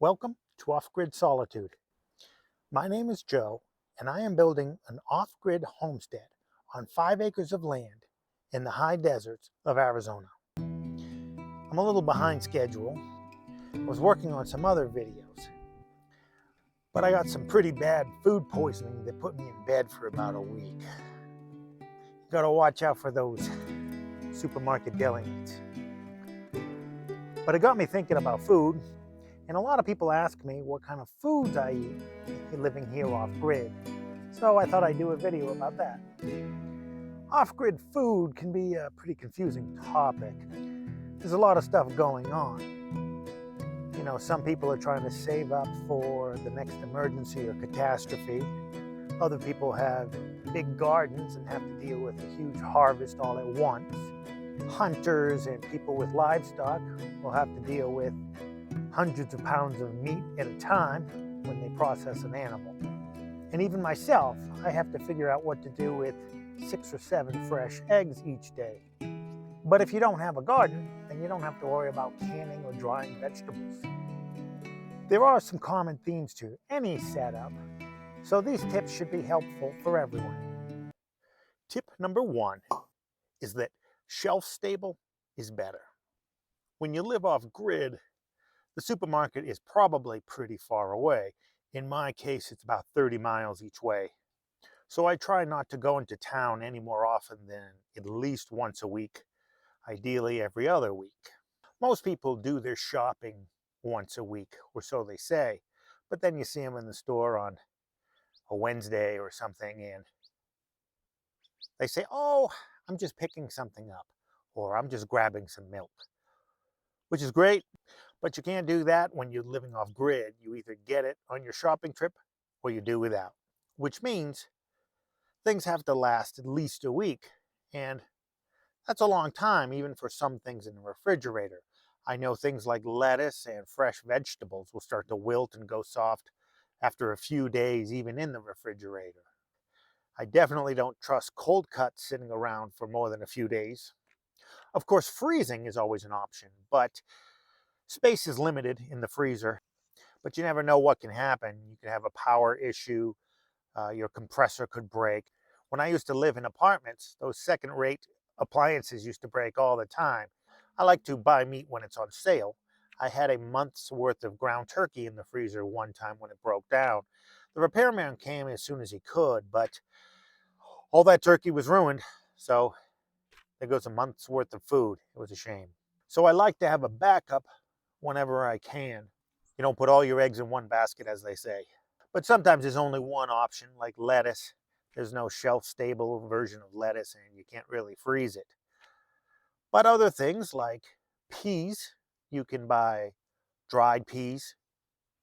Welcome to Off-Grid Solitude. My name is Joe, and I am building an off-grid homestead on 5 acres of land in the high deserts of Arizona. I'm a little behind schedule. I was working on some other videos, but I got some pretty bad food poisoning that put me in bed for about a week. You gotta watch out for those supermarket deli meats. But it got me thinking about food. And a lot of people ask me what kind of foods I eat living here off-grid. So I thought I'd do a video about that. Off-grid food can be a pretty confusing topic. There's a lot of stuff going on. You know, some people are trying to save up for the next emergency or catastrophe. Other people have big gardens and have to deal with a huge harvest all at once. Hunters and people with livestock will have to deal with hundreds of pounds of meat at a time when they process an animal. And even myself, I have to figure out what to do with 6 or 7 fresh eggs each day. But if you don't have a garden, then you don't have to worry about canning or drying vegetables. There are some common themes to any setup, so these tips should be helpful for everyone. Tip number 1 is that shelf-stable is better. When you live off-grid, the supermarket is probably pretty far away. In my case, it's about 30 miles each way. So I try not to go into town any more often than at least once a week, ideally every other week. Most people do their shopping once a week, or so they say, but then you see them in the store on a Wednesday or something, and they say, oh, I'm just picking something up, or I'm just grabbing some milk, which is great. But you can't do that when you're living off grid. You either get it on your shopping trip or you do without, which means things have to last at least a week. And that's a long time, even for some things in the refrigerator. I know things like lettuce and fresh vegetables will start to wilt and go soft after a few days, even in the refrigerator. I definitely don't trust cold cuts sitting around for more than a few days. Of course, freezing is always an option, but space is limited in the freezer, but you never know what can happen. You could have a power issue, your compressor could break. When I used to live in apartments, those second-rate appliances used to break all the time. I like to buy meat when it's on sale. I had a month's worth of ground turkey in the freezer one time when it broke down. The repairman came as soon as he could, but all that turkey was ruined, so there goes a month's worth of food. It was a shame. So I like to have a backup whenever I can. You don't put all your eggs in one basket, as they say. But sometimes there's only one option, like lettuce. There's no shelf-stable version of lettuce, and you can't really freeze it. But other things like peas, you can buy dried peas,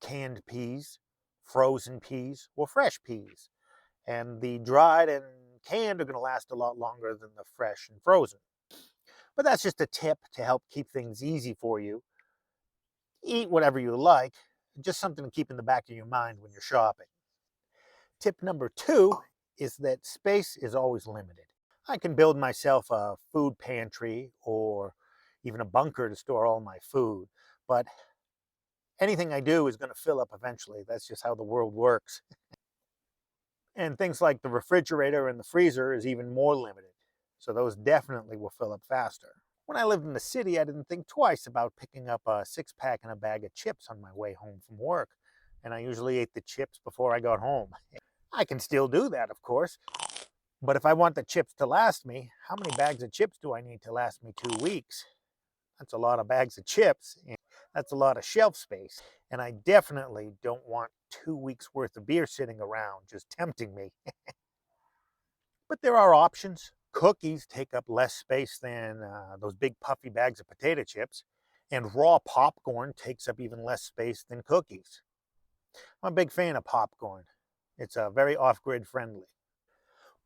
canned peas, frozen peas, or fresh peas. And the dried and canned are going to last a lot longer than the fresh and frozen. But that's just a tip to help keep things easy for you. Eat whatever you like, just something to keep in the back of your mind when you're shopping. Tip number 2 is that space is always limited. I can build myself a food pantry or even a bunker to store all my food, but anything I do is going to fill up eventually. That's just how the world works. And things like the refrigerator and the freezer is even more limited, so those definitely will fill up faster. When I lived in the city, I didn't think twice about picking up a 6-pack and a bag of chips on my way home from work, and I usually ate the chips before I got home. I can still do that, of course, but if I want the chips to last me, how many bags of chips do I need to last me 2 weeks? That's a lot of bags of chips, and that's a lot of shelf space, and I definitely don't want 2 weeks worth of beer sitting around just tempting me. But there are options. Cookies take up less space than those big puffy bags of potato chips, and raw popcorn takes up even less space than cookies. I'm a big fan of popcorn. It's very off-grid friendly.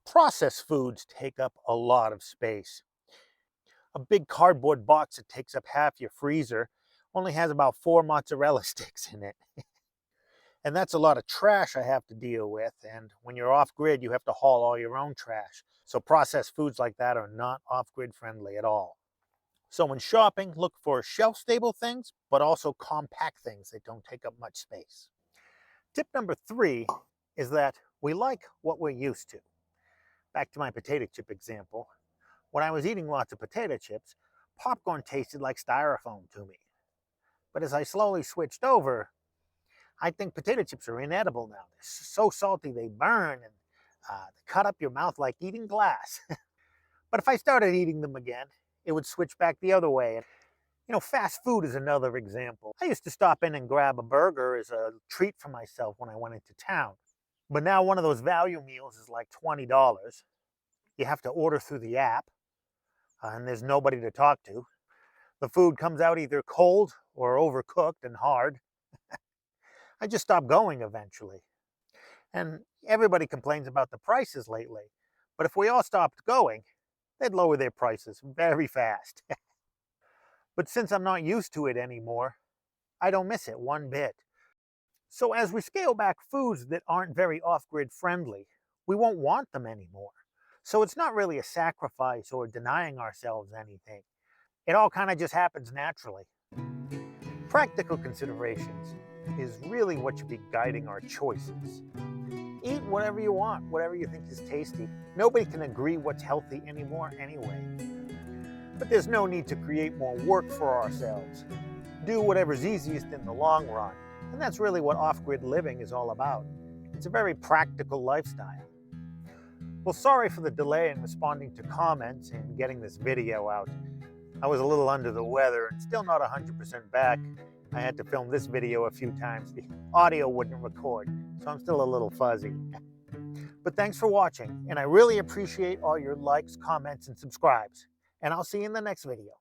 Processed foods take up a lot of space. A big cardboard box that takes up half your freezer only has about 4 mozzarella sticks in it. And that's a lot of trash I have to deal with. And when you're off-grid, you have to haul all your own trash. So processed foods like that are not off-grid friendly at all. So when shopping, look for shelf-stable things, but also compact things that don't take up much space. Tip number 3 is that we like what we're used to. Back to my potato chip example. When I was eating lots of potato chips, popcorn tasted like styrofoam to me. But as I slowly switched over, I think potato chips are inedible now. They're so salty they burn and they cut up your mouth like eating glass. But if I started eating them again, it would switch back the other way. Fast food is another example. I used to stop in and grab a burger as a treat for myself when I went into town. But now one of those value meals is like $20. You have to order through the app, and there's nobody to talk to. The food comes out either cold or overcooked and hard. I just stopped going eventually. And everybody complains about the prices lately. But if we all stopped going, they'd lower their prices very fast. But since I'm not used to it anymore, I don't miss it one bit. So as we scale back foods that aren't very off-grid friendly, we won't want them anymore. So it's not really a sacrifice or denying ourselves anything. It all kind of just happens naturally. Practical considerations is really what should be guiding our choices. Eat whatever you want, whatever you think is tasty. Nobody can agree what's healthy anymore anyway. But there's no need to create more work for ourselves. Do whatever's easiest in the long run. And that's really what off-grid living is all about. It's a very practical lifestyle. Well, sorry for the delay in responding to comments and getting this video out. I was a little under the weather and still not 100% back. I had to film this video a few times. The audio wouldn't record, so I'm still a little fuzzy. But thanks for watching, and I really appreciate all your likes, comments, and subscribes. And I'll see you in the next video.